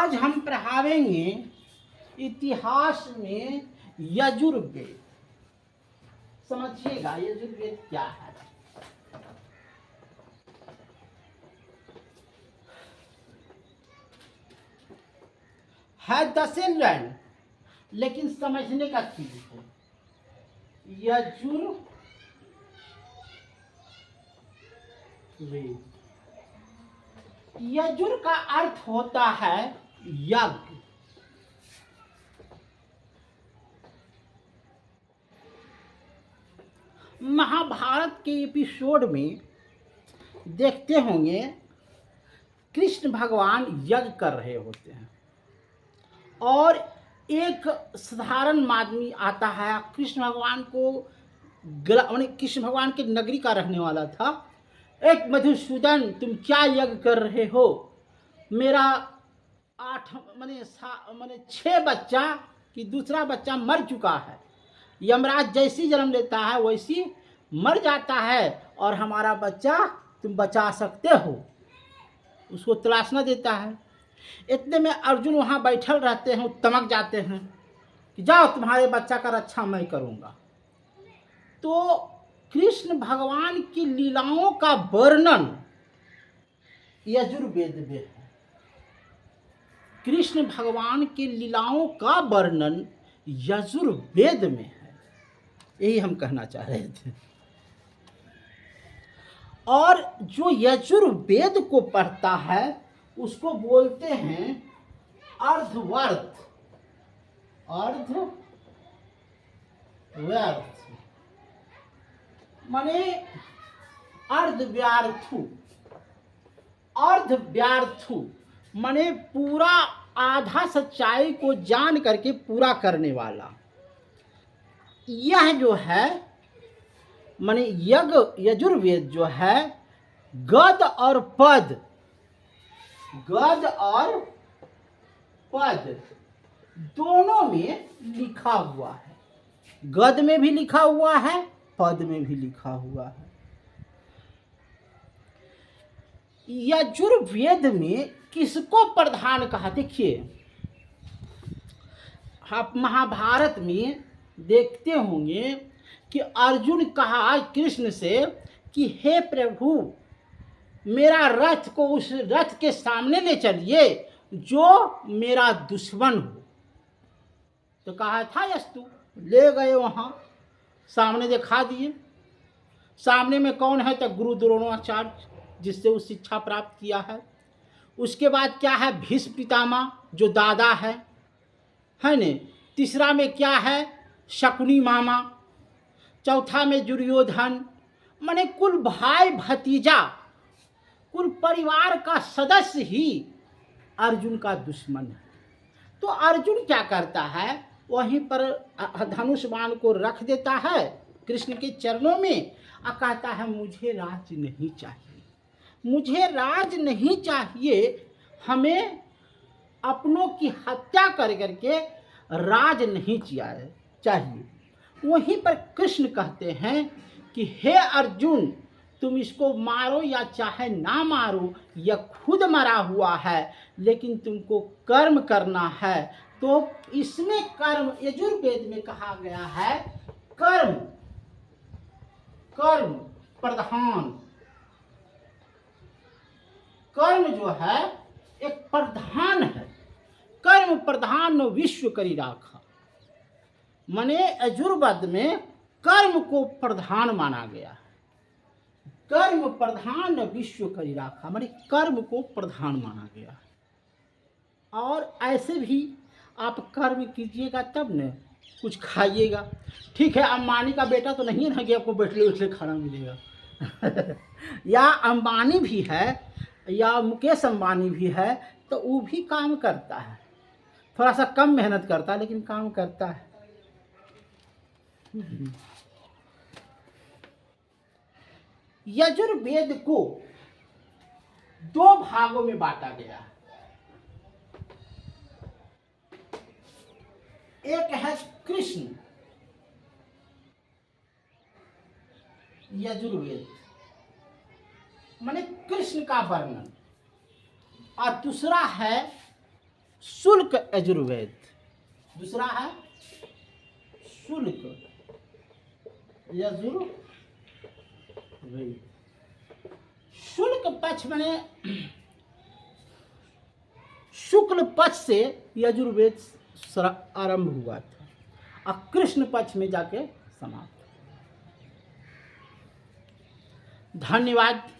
आज हम पढ़ावेंगे इतिहास में यजुर्वेद। समझिएगा यजुर्वेद क्या है 10 लाइन, लेकिन समझने का चीज है। यजुर्वेद, यजुर का अर्थ होता है यज्ञ। महाभारत के एपिसोड में देखते होंगे कृष्ण भगवान यज्ञ कर रहे होते हैं और एक साधारण आदमी आता है। कृष्ण भगवान को कृष्ण भगवान के नगरी का रहने वाला था। एक मधुसूदन, तुम क्या यज्ञ कर रहे हो? मेरा 6 बच्चा कि दूसरा बच्चा मर चुका है। यमराज जैसी जन्म लेता है वैसी मर जाता है और हमारा बच्चा तुम बचा सकते हो, उसको तलाशना देता है। इतने में अर्जुन वहाँ बैठल रहते हैं, तमक जाते हैं कि जाओ तुम्हारे बच्चा का रक्षा मैं करूँगा। तो कृष्ण भगवान की लीलाओं का वर्णन यजुर्वेद में है। कृष्ण भगवान की लीलाओं का वर्णन यजुर्वेद में है। यही हम कहना चाह रहे थे। और जो यजुर्वेद को पढ़ता है उसको बोलते हैं अर्धवर्थ। अर्धव्यर्थ माने अर्धव्यर्थु। अर्धव्यर्थु माने पूरा आधा सच्चाई को जान करके पूरा करने वाला। यह जो है माने यजुर्वेद जो है गद और पद, गद और पद दोनों में लिखा हुआ है। गद में भी लिखा हुआ है, पद में भी लिखा हुआ है। यजुर्वेद में किसको प्रधान कहा? देखिए आप महाभारत में देखते होंगे कि अर्जुन कहा कृष्ण से कि हे प्रभु, मेरा रथ को उस रथ के सामने ले चलिए जो मेरा दुश्मन हो। तो कहा था यस्तु, ले गए वहाँ सामने दिखा दिए। सामने में कौन है? तो गुरु द्रोणाचार्य, जिससे वो शिक्षा प्राप्त किया है। उसके बाद क्या है? भीष्म पितामह जो दादा है ने। तीसरा में क्या है? शकुनी मामा। चौथा में दुर्योधन। माने कुल भाई भतीजा, कुल परिवार का सदस्य ही अर्जुन का दुश्मन है। तो अर्जुन क्या करता है? वहीं पर धनुष बाण को रख देता है कृष्ण के चरणों में और कहता है मुझे राज नहीं चाहिए, मुझे राज नहीं चाहिए। हमें अपनों की हत्या कर करके राज नहीं चाहिए। वहीं पर कृष्ण कहते हैं कि हे अर्जुन, तुम इसको मारो या चाहे ना मारो, यह खुद मरा हुआ है, लेकिन तुमको कर्म करना है। तो इसमें कर्म यजुर्वेद में कहा गया है कर्म, कर्म प्रधान। कर्म जो है एक प्रधान है। कर्म प्रधान विश्व करी राखा। माने यजुर्वेद में कर्म को प्रधान माना गया है। कर्म प्रधान विश्व करी राखा माने कर्म को प्रधान माना गया है। और ऐसे भी आप कर्म कीजिएगा तब न कुछ खाइएगा। ठीक है, अंबानी का बेटा तो नहीं है ना कि आपको बैठले उठले खाना मिलेगा या अंबानी भी है या मुकेश अंबानी भी है तो वो भी काम करता है, थोड़ा सा कम मेहनत करता है लेकिन काम करता है। यजुर्वेद को 2 भागों में बांटा गया है। एक है कृष्ण यजुर्वेद माने कृष्ण का वर्णन, और दूसरा है शुल्क यजुर्वेद, दूसरा है शुल्क यजुर्वेद। शुल्क पक्ष माने शुक्ल पक्ष से यजुर्वेद आरंभ हुआ था और कृष्ण पक्ष में जाके समाप्त। धन्यवाद।